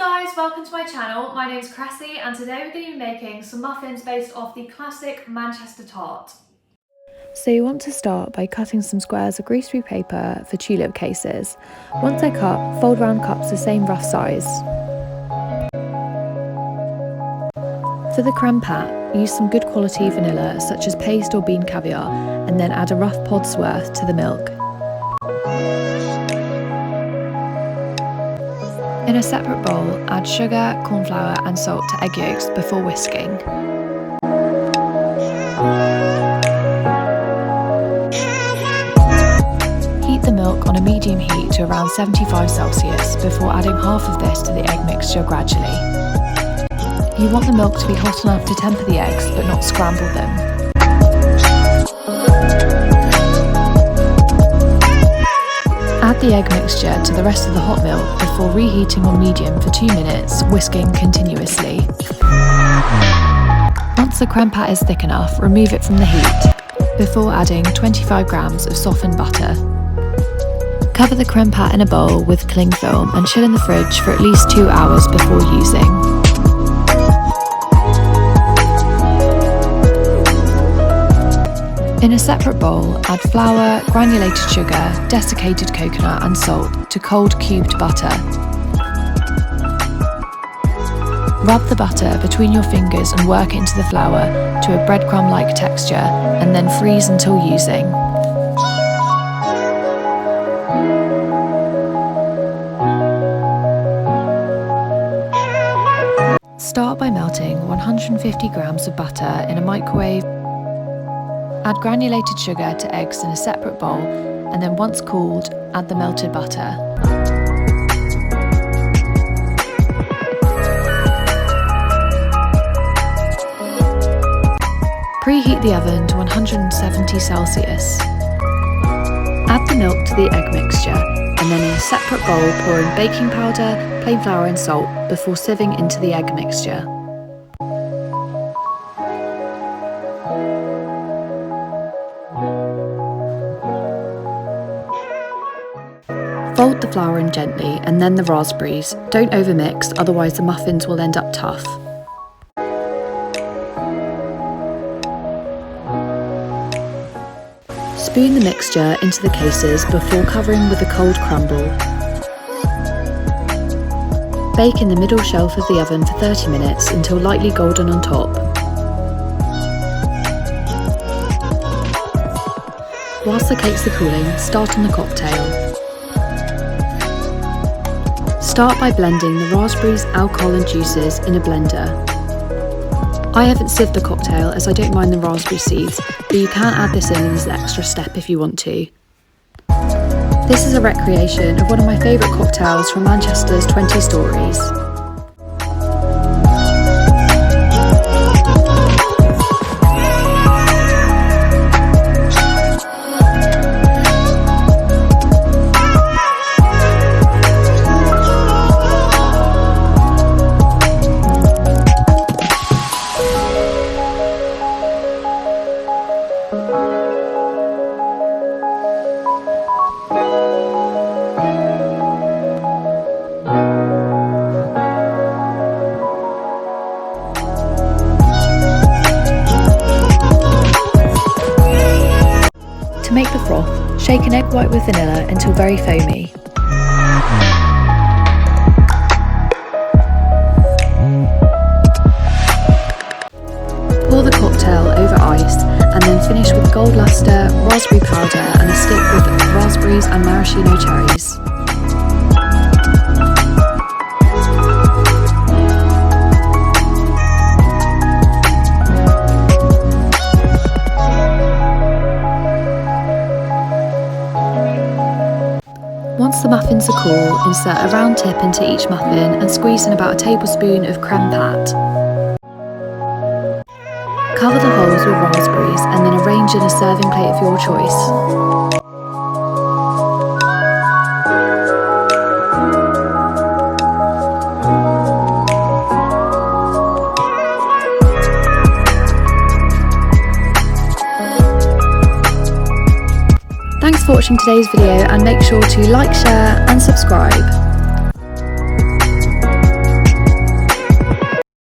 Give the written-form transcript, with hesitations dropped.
guys, welcome to my channel. My name is Cressy and today we're going to be making some muffins based off the classic Manchester Tart. So you want to start by cutting some squares of greaseproof paper for tulip cases. Once they're cut, fold round cups the same rough size. For the creme pat, use some good quality vanilla such as paste or bean caviar and then add a rough pod's worth to the milk. In a separate bowl, add sugar, cornflour and salt to egg yolks before whisking. Heat the milk on a medium heat to around 75 Celsius before adding half of this to the egg mixture gradually. You want the milk to be hot enough to temper the eggs but not scramble them. Add the egg mixture to the rest of the hot milk before reheating on medium for 2 minutes, whisking continuously. Once the creme pat is thick enough, remove it from the heat before adding 25 grams of softened butter. Cover the creme pat in a bowl with cling film and chill in the fridge for at least 2 hours before using. In a separate bowl, add flour, granulated sugar, desiccated coconut and salt to cold cubed butter. Rub the butter between your fingers and work it into the flour to a breadcrumb-like texture and then freeze until using. Start by melting 150 grams of butter in a microwave. Add granulated sugar to eggs in a separate bowl and then once cooled, add the melted butter. Preheat the oven to 170 Celsius. Add the milk to the egg mixture and then in a separate bowl pour in baking powder, plain flour and salt before sieving into the egg mixture. Fold the flour in gently and then the raspberries. Don't overmix, otherwise the muffins will end up tough. Spoon the mixture into the cases before covering with a cold crumble. Bake in the middle shelf of the oven for 30 minutes until lightly golden on top. Whilst the cakes are cooling, start on the cocktail. Start by blending the raspberries, alcohol and juices in a blender. I haven't sieved the cocktail as I don't mind the raspberry seeds, but you can add this in as an extra step if you want to. This is a recreation of one of my favourite cocktails from Manchester's 20 Stories. To make the froth, shake an egg white with vanilla until very foamy. Pour the cocktail over ice and then finish with gold luster, raspberry powder and a stick with raspberries and maraschino cherries. Once the muffins are cool, insert a round tip into each muffin and squeeze in about a tablespoon of creme pat. Cover the holes with raspberries and then arrange in a serving plate of your choice. Thanks for watching today's video and make sure to like, share and subscribe.